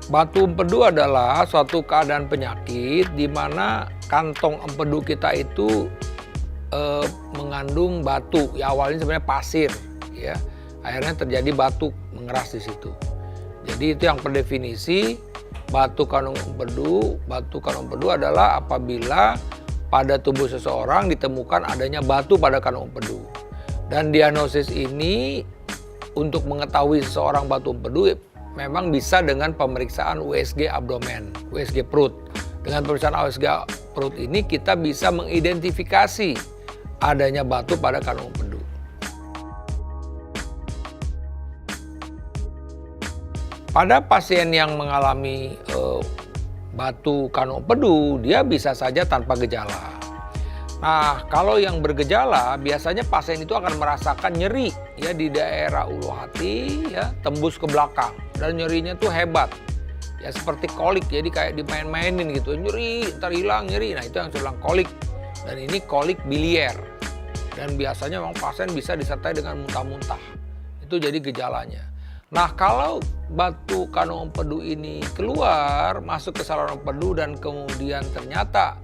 Batu empedu adalah suatu keadaan penyakit di mana kantong empedu kita itu mengandung batu. Ya awalnya sebenarnya pasir, ya. Akhirnya terjadi batu mengeras di situ. Jadi itu yang per definisi batu kantong empedu. Batu kantong empedu adalah apabila pada tubuh seseorang ditemukan adanya batu pada kantong empedu. Dan diagnosis ini untuk mengetahui seseorang batu empedu memang bisa dengan pemeriksaan USG abdomen, USG perut. Dengan pemeriksaan USG perut ini kita bisa mengidentifikasi adanya batu pada kantong empedu. Pada pasien yang mengalami batu kantong empedu, dia bisa saja tanpa gejala. Nah, kalau yang bergejala biasanya pasien itu akan merasakan nyeri ya di daerah ulu hati ya, tembus ke belakang dan nyerinya tuh hebat. Ya seperti kolik, jadi kayak dimain-mainin gitu. Nyeri, ntar hilang nyeri. Nah, itu yang saya bilang kolik. Dan ini kolik bilier. Dan biasanya memang pasien bisa disertai dengan muntah-muntah. Itu jadi gejalanya. Nah, kalau batu kantong empedu ini keluar, masuk ke saluran empedu dan kemudian ternyata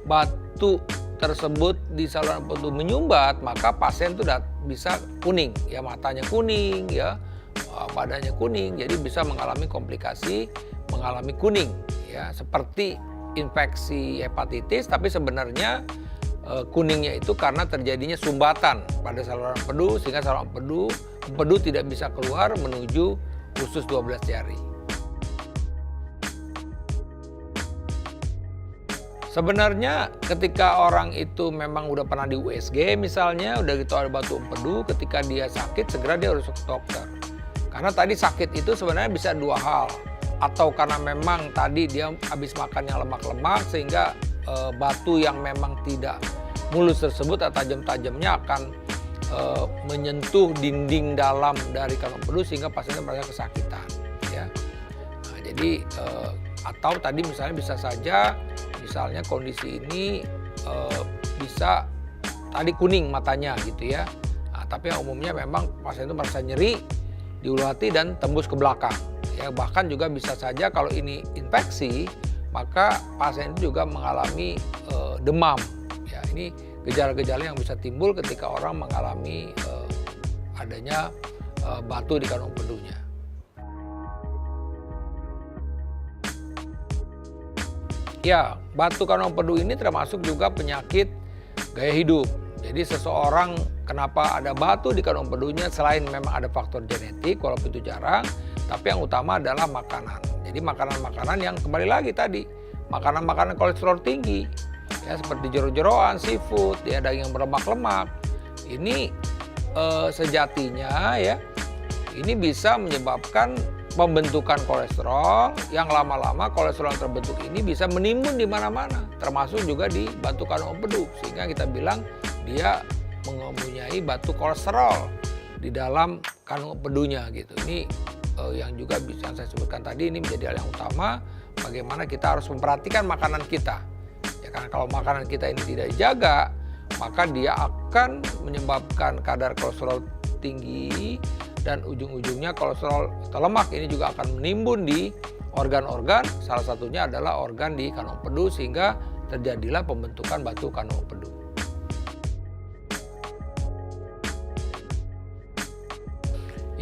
batu tersebut di saluran empedu menyumbat, maka pasien itu bisa kuning, ya matanya kuning, ya badannya kuning, jadi bisa mengalami komplikasi, mengalami kuning, ya seperti infeksi hepatitis, tapi sebenarnya kuningnya itu karena terjadinya sumbatan pada saluran empedu sehingga saluran empedu tidak bisa keluar menuju usus 12 jari. Sebenarnya ketika orang itu memang udah pernah di USG misalnya, udah gitu ada batu empedu, ketika dia sakit segera dia harus ke dokter. Karena tadi sakit itu sebenarnya bisa dua hal. Atau karena memang tadi dia habis makan yang lemak-lemak sehingga batu yang memang tidak mulus tersebut atau tajam-tajamnya akan menyentuh dinding dalam dari kantong empedu sehingga pasiennya merasa kesakitan. Ya. Nah, jadi atau tadi misalnya bisa saja misalnya kondisi ini bisa tadi kuning matanya gitu ya. Nah, tapi yang umumnya memang pasien itu merasa nyeri di ulu hati dan tembus ke belakang. Ya, bahkan juga bisa saja kalau ini infeksi, maka pasien itu juga mengalami demam. Ya, ini gejala-gejala yang bisa timbul ketika orang mengalami adanya batu di kantong empedunya. Ya, batu kantong empedu ini termasuk juga penyakit gaya hidup. Jadi seseorang kenapa ada batu di kantong empedunya selain memang ada faktor genetik walaupun itu jarang, tapi yang utama adalah makanan. Jadi makanan-makanan yang kembali lagi tadi, makanan-makanan kolesterol tinggi, ya seperti jero-jeroan, seafood, ya daging yang berlemak-lemak. Ini sejatinya ya, ini bisa menyebabkan pembentukan kolesterol yang lama-lama kolesterol yang terbentuk ini bisa menimbun di mana-mana, termasuk juga di batu kantong empedu, sehingga kita bilang dia mempunyai batu kolesterol di dalam kantong empedunya gitu. Ini yang juga bisa saya sebutkan tadi, ini menjadi hal yang utama bagaimana kita harus memperhatikan makanan kita. Ya, karena kalau makanan kita ini tidak dijaga, maka dia akan menyebabkan kadar kolesterol tinggi dan ujung-ujungnya kolesterol atau lemak ini juga akan menimbun di organ-organ, salah satunya adalah organ di kantong empedu sehingga terjadilah pembentukan batu kantong empedu.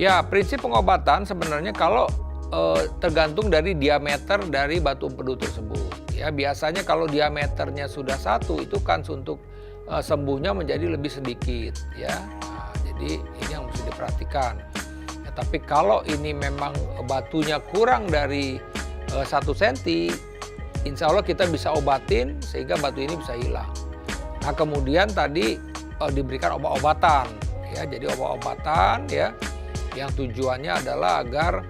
Ya, prinsip pengobatan sebenarnya kalau tergantung dari diameter dari batu empedu tersebut. Ya, biasanya kalau diameternya sudah 1 itu kan untuk sembuhnya menjadi lebih sedikit ya. Nah, jadi ini yang mesti diperhatikan. Ya, tapi kalau ini memang batunya kurang dari 1 cm, insya Allah kita bisa obatin sehingga batu ini bisa hilang. Nah, kemudian tadi diberikan obat-obatan ya. Jadi obat-obatan ya yang tujuannya adalah agar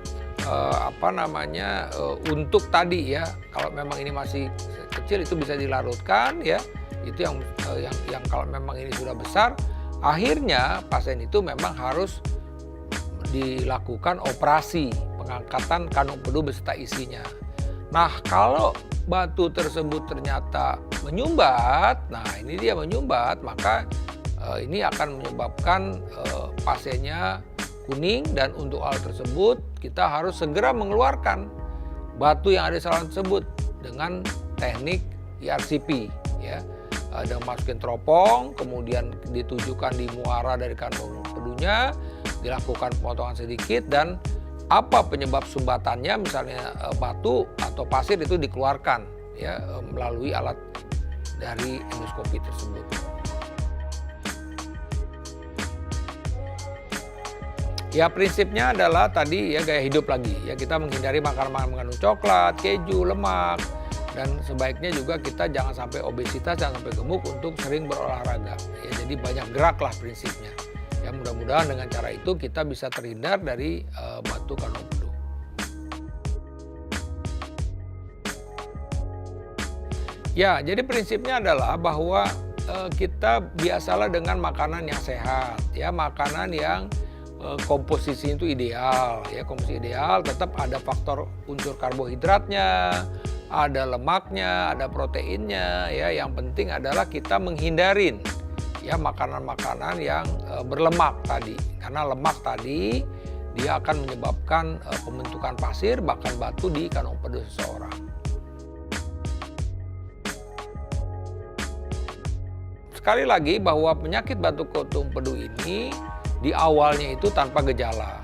untuk tadi ya, kalau memang ini masih kecil itu bisa dilarutkan ya. Itu yang kalau memang ini sudah besar, akhirnya pasien itu memang harus dilakukan operasi pengangkatan kantong empedu beserta isinya. Nah, kalau batu tersebut ternyata menyumbat, nah ini dia menyumbat, maka ini akan menyebabkan pasiennya kuning, dan untuk hal tersebut kita harus segera mengeluarkan batu yang ada di saluran tersebut dengan teknik ERCP ya. Dengan masukin teropong, kemudian ditujukan di muara dari kantong empedunya, dilakukan pemotongan sedikit, dan apa penyebab sumbatannya, misalnya batu atau pasir, itu dikeluarkan ya melalui alat dari endoskopi tersebut. Ya, prinsipnya adalah tadi ya, gaya hidup lagi ya, kita menghindari makanan mengandung coklat, keju, lemak, dan sebaiknya juga kita jangan sampai obesitas, jangan sampai gemuk untuk sering berolahraga ya. Jadi banyak gerak lah prinsipnya ya. Mudah-mudahan dengan cara itu kita bisa terhindar dari batu kantong empedu. Ya, jadi prinsipnya adalah bahwa kita biasalah dengan makanan yang sehat ya, makanan yang komposisi itu ideal ya. Komposisi ideal tetap ada faktor unsur karbohidratnya, ada lemaknya, ada proteinnya ya. Yang penting adalah kita menghindarin ya makanan-makanan yang berlemak tadi, karena lemak tadi dia akan menyebabkan pembentukan pasir bahkan batu di kantong empedu seseorang. Sekali lagi bahwa penyakit batu kantong empedu ini di awalnya itu tanpa gejala.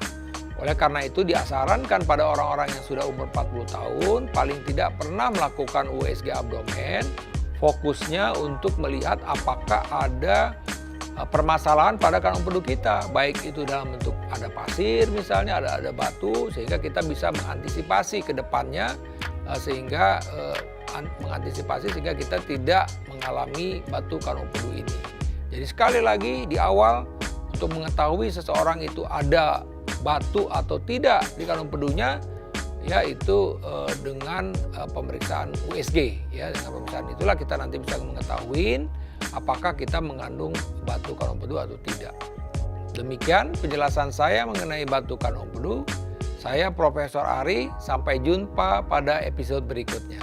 Oleh karena itu disarankan pada orang-orang yang sudah umur 40 tahun paling tidak pernah melakukan USG abdomen, fokusnya untuk melihat apakah ada permasalahan pada kantong empedu kita, baik itu dalam bentuk ada pasir misalnya, ada batu, sehingga kita bisa mengantisipasi ke depannya sehingga kita tidak mengalami batu kantong empedu ini. Jadi sekali lagi di awal, untuk mengetahui seseorang itu ada batu atau tidak di kantong empedunya, yaitu dengan pemeriksaan USG ya. Dengan pemeriksaan itulah kita nanti bisa mengetahui apakah kita mengandung batu kantong empedu atau tidak. Demikian penjelasan saya mengenai batu kantong empedu. Saya Profesor Ari, sampai jumpa pada episode berikutnya.